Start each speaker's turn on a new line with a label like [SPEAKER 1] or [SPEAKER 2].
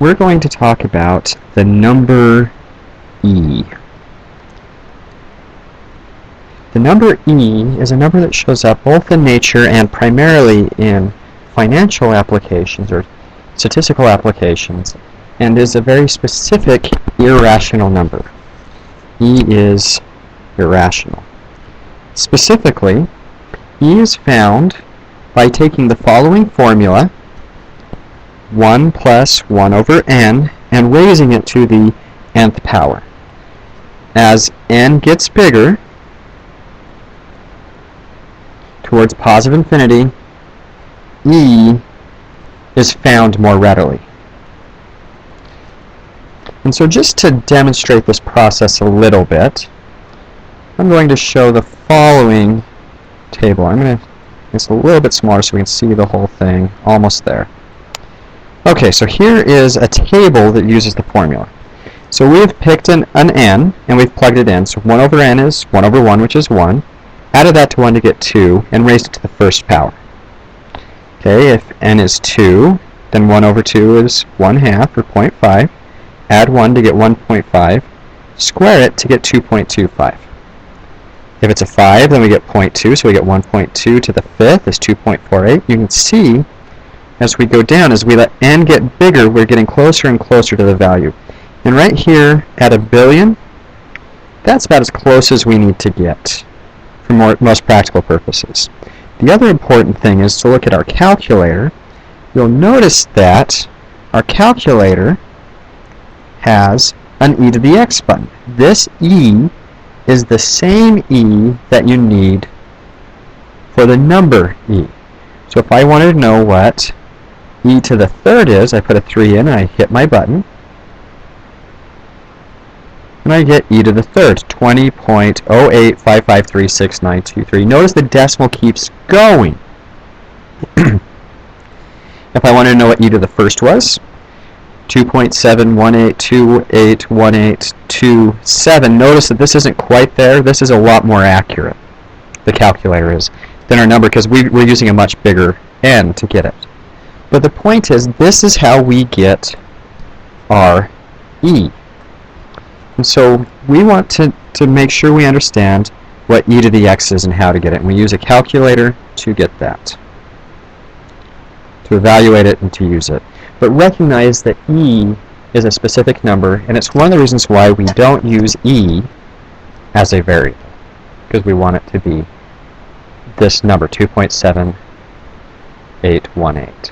[SPEAKER 1] we're going to talk about the number e. The number e is a number that shows up both in nature and primarily in financial applications or statistical applications, and is a very specific irrational number. E is irrational. Specifically, e is found by taking the following formula, 1 plus 1 over n, and raising it to the nth power. As n gets bigger, towards positive infinity, e is found more readily. And so just to demonstrate this process a little bit, I'm going to show the following table. It's a little bit smaller so we can see the whole thing. Almost there. Okay, so here is a table that uses the formula. So we've picked an n, and we've plugged it in. So 1 over n is 1 over 1, which is 1. Added that to 1 to get 2, and raised it to the first power. Okay, if n is 2, then 1 over 2 is 1/2, or 0.5. Add 1 to get 1.5. Square it to get 2.25. If it's a 5, then we get 0.2, so we get 1.2 to the 5th is 2.48. You can see, as we go down, as we let n get bigger, we're getting closer and closer to the value. And right here, at 1 billion, that's about as close as we need to get for most practical purposes. The other important thing is to look at our calculator. You'll notice that our calculator has an e to the x button. This e is the same e that you need for the number e. So if I wanted to know what e to the third is, I put a 3 in and I hit my button, and I get e to the third, 20.0855366923. Notice the decimal keeps going. If I wanted to know what e to the first was, 2.718281827. Notice that this isn't quite there. This is a lot more accurate, the calculator is, than our number, because we're using a much bigger n to get it. But the point is, this is how we get our e. And so we want to make sure we understand what e to the x is and how to get it. And we use a calculator to get that, to evaluate it and to use it. But recognize that e is a specific number, and it's one of the reasons why we don't use e as a variable, because we want it to be this number, 2.7818.